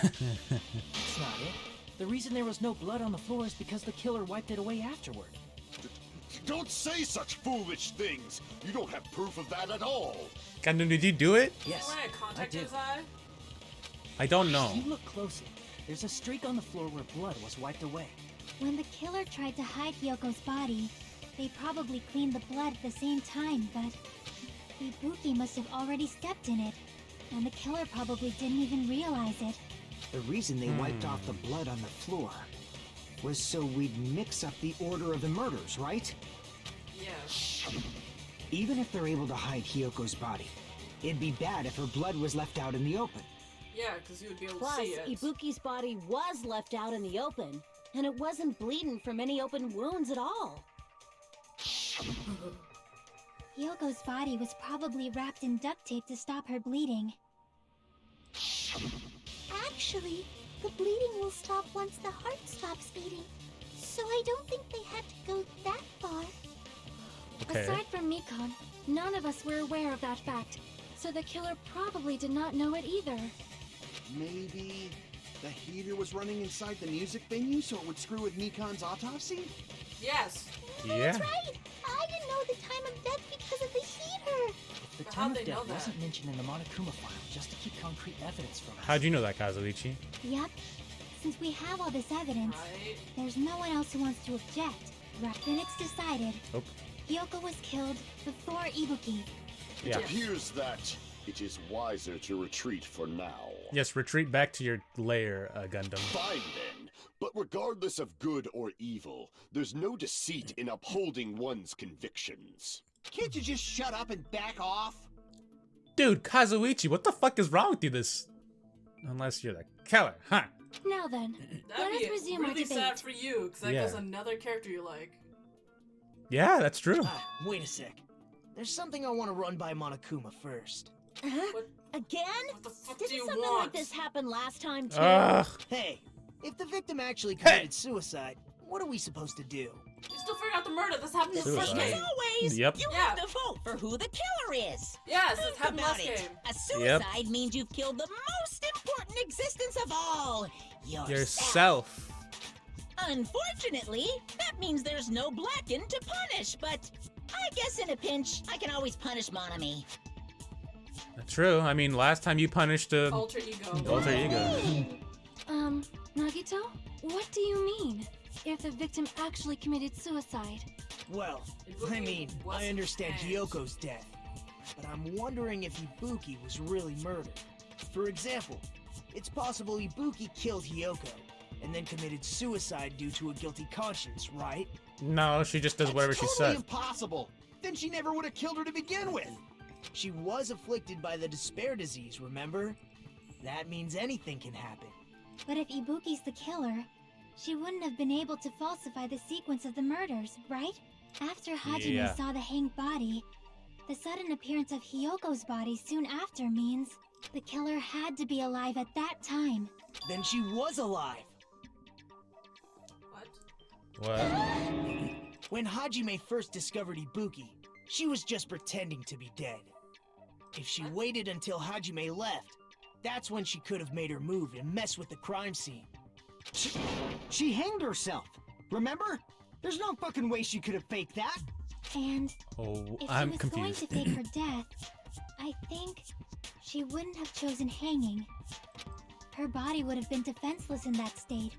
That's not it. The reason there was no blood on the floor is because the killer wiped it away afterward. Don't say such foolish things! You don't have proof of that at all! Gundam, did you do it? Yes, Wearing a I contact in did. his eye? I don't know. If you look closely, there's a streak on the floor where blood was wiped away. When the killer tried to hide Hyoko's body, they probably cleaned the blood at the same time, but Ibuki must have already stepped in it, and the killer probably didn't even realize it. The reason they wiped off the blood on the floor was so we'd mix up the order of the murders, right? Yes. Even if they're able to hide Hyoko's body, it'd be bad if her blood was left out in the open. Yeah, because you would be able Plus, to see it. Ibuki's body was left out in the open, and it wasn't bleeding from any open wounds at all. Hyoko's body was probably wrapped in duct tape to stop her bleeding. Actually, the bleeding will stop once the heart stops beating. So I don't think they had to go that far. Okay. Aside from Mikon, none of us were aware of that fact, so the killer probably did not know it either. Maybe the heater was running inside the music venue so it would screw with Mikon's autopsy? Yes. Yeah. That's right! I didn't know the time of death because of the heater! The But time how'd of they know death that? wasn't mentioned in the Monokuma file just to keep concrete evidence from us. How'd you know that, Kazuichi? Yep. Since we have all this evidence, Right? there's no one else who wants to object. Right. Then it's decided. Oh. Hyoko was killed before Ibuki. It Yeah. appears that it is wiser to retreat for now. Yes, retreat back to your lair, Gundam. Fine then. But regardless of good or evil, there's no deceit in upholding one's convictions. Can't you just shut up and back off? Dude, Kazuichi, what the fuck is wrong with you this... Unless you're the killer, huh? Now then, let That'd us be resume our really debate. sad for you, because that Yeah. goes another character you like. Yeah, that's true. Wait a sec. There's something I want to run by Monokuma first. What, Again? what the fuck Didn't do you something want? like this happen last time, too? Ugh. Hey, if the victim actually committed suicide, what are we supposed to do? You still figured out the murder. This happened in the first Suicide. game. As always, Yep. you Yeah. have to vote for who the killer is. Yes, it Think happened about last it. game. A suicide means you've killed the most important existence of all, Yourself. Unfortunately, that means there's no Blacken to punish, but I guess in a pinch, I can always punish Monami. True. I mean, last time you punished Alter ego. alter ego. Nagito? What do you mean? If the victim actually committed suicide? Well, I mean, I understand Hyoko's death, but I'm wondering if Ibuki was really murdered. For example, it's possible Ibuki killed Hyoko, and then committed suicide due to a guilty conscience, right? No, she just does whatever That's she totally said. impossible. Then she never would have killed her to begin with. She was afflicted by the despair disease, remember? That means anything can happen. But if Ibuki's the killer, she wouldn't have been able to falsify the sequence of the murders, right? After Hajime Yeah. saw the hanged body, the sudden appearance of Hyoko's body soon after means the killer had to be alive at that time. Then she was alive. What? What? When Hajime first discovered Ibuki, she was just pretending to be dead. If she waited until Hajime left, that's when she could have made her move and mess with the crime scene. She hanged herself. Remember? There's no fucking way she could have faked that. And Oh, if I'm she was confused. going to fake her death, I think she wouldn't have chosen hanging. Her body would have been defenseless in that state.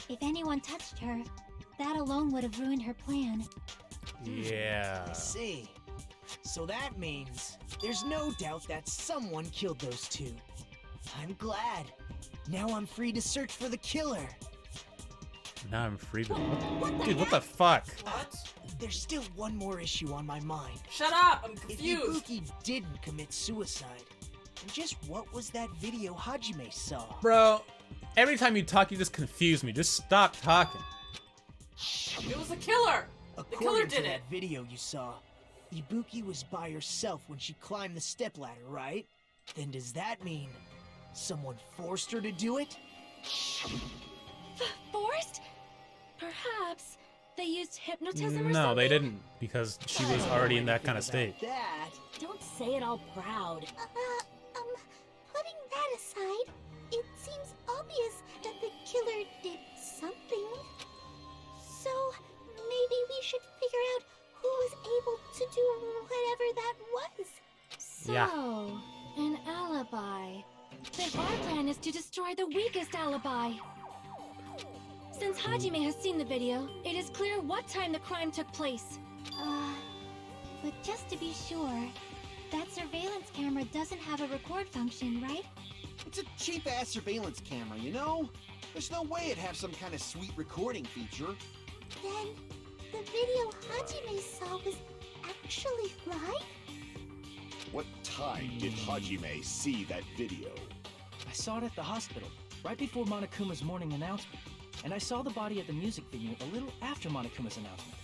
If anyone touched her, that alone would have ruined her plan. Yeah. I see. So that means there's no doubt that someone killed those two. I'm glad. Now I'm free to search for the killer. Now I'm free to... Dude, what the fuck? What? There's still one more issue on my mind. Shut up! I'm If confused. Ibuki didn't commit suicide, then just what was that video Hajime saw? Bro, every time you talk, you just confuse me. Just stop talking. It was the killer! The killer According to did that it! video you saw, Ibuki was by herself when she climbed the stepladder, right? Then does that mean someone forced her to do it? Forced? Perhaps they used hypnotism or No, something? they didn't, because she was already in that kind of Anything state. about That. Don't say it all proud. Putting that aside, it seems obvious that the killer did something. So, maybe we should figure out who was able to do whatever that was. So, Yeah. an alibi. Then our plan is to destroy the weakest alibi. Since Hajime has seen the video, it is clear what time the crime took place. But just to be sure, that surveillance camera doesn't have a record function, right? It's a cheap-ass surveillance camera, you know? There's no way it'd have some kind of sweet recording feature. Then, the video Hajime saw was actually live? What time did Hajime see that video? I saw it at the hospital, right before Monokuma's morning announcement. And I saw the body at the music venue a little after Monokuma's announcement.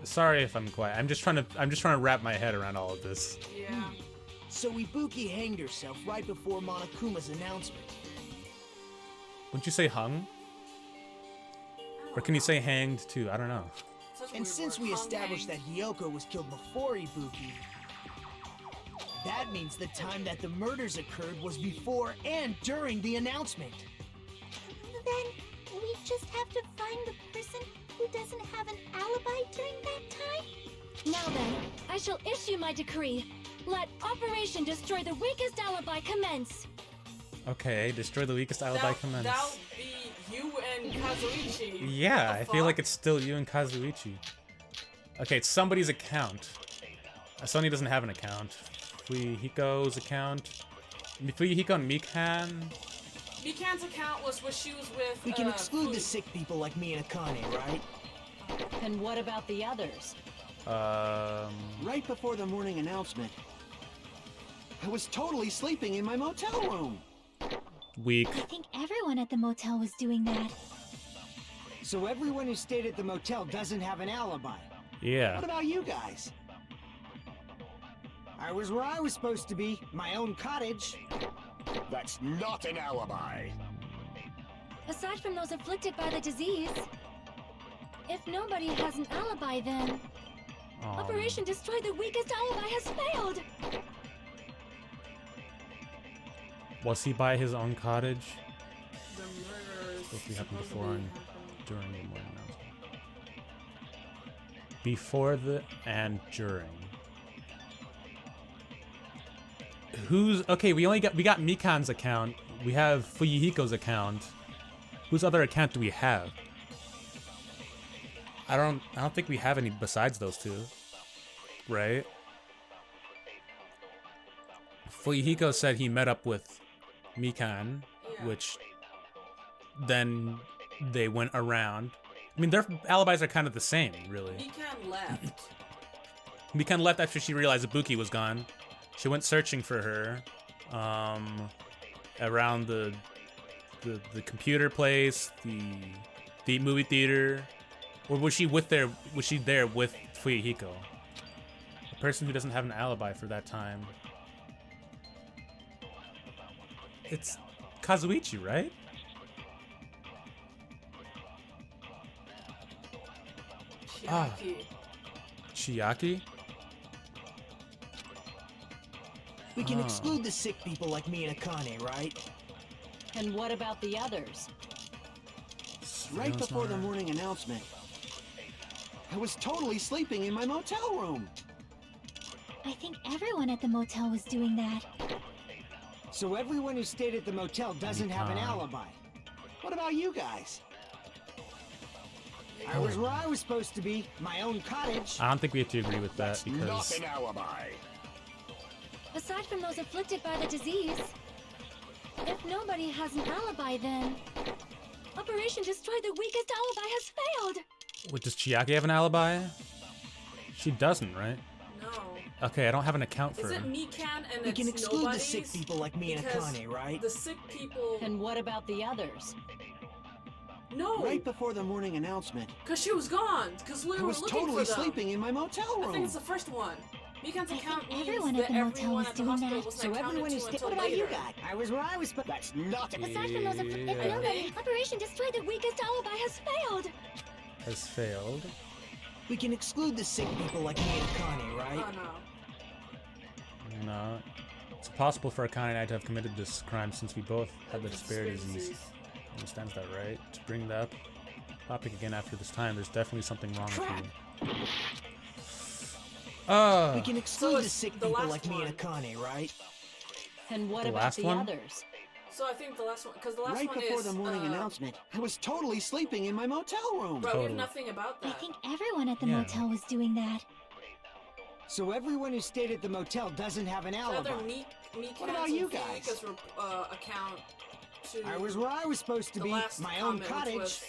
Sorry if I'm quiet. I'm just trying to wrap my head around all of this. Yeah. So Ibuki hanged herself right before Monokuma's announcement. Wouldn't you say hung? Or can you say hanged too? I don't know. Such a And weird since word. we Hung established hang. that Hiyoko was killed before Ibuki, that means the time that the murders occurred was before and during the announcement. Then, we just have to find the person who doesn't have an alibi during that time? Now then, I shall issue my decree. Let Operation Destroy the Weakest Alibi commence. Okay, destroy the weakest alibi commence. That'll be you and Kazuichi. Yeah, What the I feel like fuck? it's still you and Kazuichi. Okay, it's somebody's account. Sony doesn't have an account. Fuyuhiko's account. Fuyuhiko and Mikan. Mikan's account was when she was with. We can exclude Fu- the sick people like me and Akane, right? And what about the others? Right before the morning announcement, I was totally sleeping in my motel room. Weak. I think everyone at the motel was doing that. So everyone who stayed at the motel doesn't have an alibi. Yeah. What about you guys? I was where I was supposed to be, my own cottage. That's not an alibi. Aside from those afflicted by the disease, if nobody has an alibi, then Operation Destroy the Weakest Alibi has failed. Was he by his own cottage? The murders. Supposed to be happened before supposedly and happened. during the morning announcement. Before the and during. Who's okay? We got Mikan's account. We have Fuyuhiko's account. Whose other account do we have? I don't think we have any besides those two. Right? Fuyuhiko said he met up with Mikan, Yeah. which then they went around. I mean, their alibis are kind of the same, really. Mikan left. Mikan left after she realized Ibuki was gone. She went searching for her around the computer place, the movie theater, or was she there with Fuyuhiko? A person who doesn't have an alibi for that time. It's Kazuichi, right? Chiaki. Chiaki? We can exclude the sick people like me and Akane, right? And what about the others? Right before the morning announcement, I was totally sleeping in my motel room. I think everyone at the motel was doing that. So everyone who stayed at the motel doesn't have an alibi. What about you guys? I was where I was supposed to be, my own cottage. I don't think we have to agree with that That's not because an alibi. Aside from those afflicted by the disease, if nobody has an alibi, then Operation Destroy the Weakest Alibi has failed. Wait, does Chiaki have an alibi? She doesn't, right? No. Okay, I don't have an account for Is her. it Mikan and We it's can exclude the nobody's? sick people like me and Because Akane, right? The sick people. And what about the others? No. Right before the morning announcement, Because she was gone. Because we I were was looking totally for them. sleeping in my motel I think room. it's the first one. Mikan's I account think means everyone that at the motel everyone was at the doing hospital that. was So not counted everyone who to stayed. until What about you later. guys? I was where I was supposed. That's not an Aside from those if nobody, Operation Destroy the Weakest Alibi has failed. Has failed. We can exclude the sick people like me and Akane, right? Oh no. No. It's possible for Akane and I to have committed this crime since we both had the despair disease. Understands that, right? To bring that up topic again after this time, there's definitely something wrong with you. We can exclude the sick the people last like me one. and Akane, right? And what The about last the one? others? So I think the last one, because the last Right one before is, the morning announcement, I was totally sleeping in my motel room. Bro, we have Totally. nothing about I that. think everyone at the Yeah. motel was doing that. So everyone who stayed at the motel doesn't have an The alibi. other What about you guys? Mika's account to I was where I was supposed to the be, last my own comment, which cottage. was-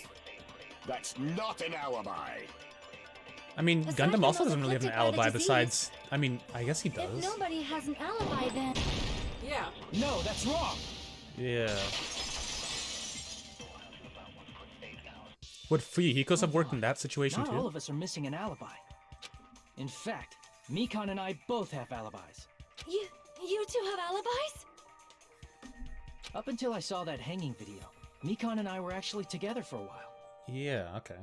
That's not an alibi. I mean, Aside Gundam from also those doesn't really have an afflicted by the alibi disease. besides... I mean, I guess he If does. nobody has an alibi, then Yeah. No, that's wrong. Yeah. Would Fuyuhiko's have worked in that situation Not all too? of us are missing an alibi. In fact, Mikan and I both have alibis. you two have alibis? Up until I saw that hanging video, Mikan and I were actually together for a while. Yeah, okay.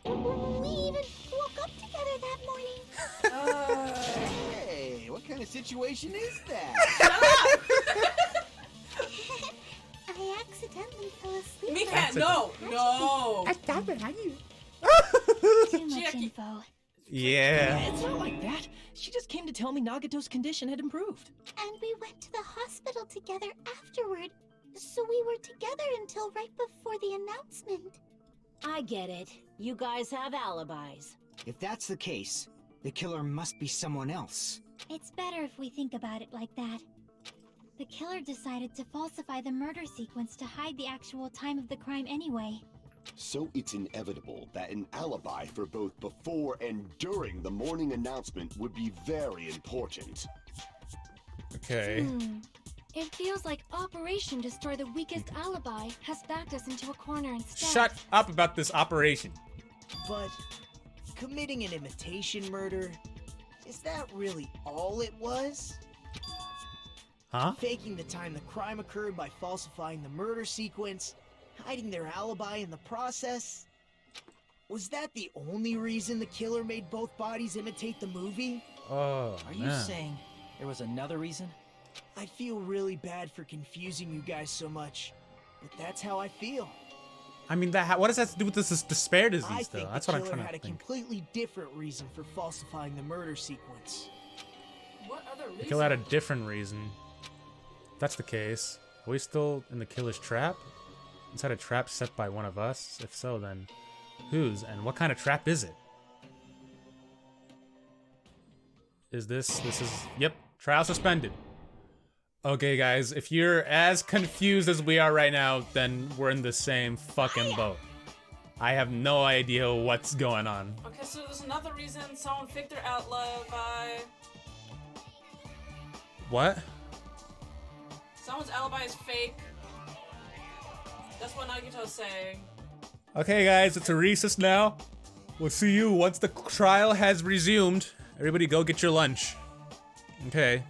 We even woke up together that morning. Hey, what kind of situation is that? I accidentally fell asleep. Mika, no! No! Too much Chiaki. info. Yeah. It's not like that. She just came to tell me Nagito's condition had improved. And we went to the hospital together afterward. So we were together until right before the announcement. I get it. You guys have alibis. If that's the case, the killer must be someone else. It's better if we think about it like that. The killer decided to falsify the murder sequence to hide the actual time of the crime anyway. So it's inevitable that an alibi for both before and during the morning announcement would be very important. Okay. It feels like Operation Destroy the Weakest Alibi has backed us into a corner instead. Shut up about this operation. But committing an imitation murder, is that really all it was? Huh? Faking the time the crime occurred by falsifying the murder sequence, hiding their alibi in the process? Was that the only reason the killer made both bodies imitate the movie? Oh, Are you man. saying there was another reason? I feel really bad for confusing you guys so much, but that's how I feel. I mean, what does that have to do with this despair I disease, though? think That's the what I'm killer trying had to a think. completely different reason for falsifying the murder sequence. What other The reason? killer had a different reason. If that's the case, are we still in the killer's trap? Inside a trap set by one of us? If so, then whose? And what kind of trap is it? Yep, trial suspended. Okay, guys, if you're as confused as we are right now, then we're in the same fucking boat. I have no idea what's going on. Okay, so there's another reason someone faked their alibi. What? Someone's alibi is fake. That's what Nagito's saying. Okay, guys, it's a recess now. We'll see you once the trial has resumed. Everybody go get your lunch. Okay.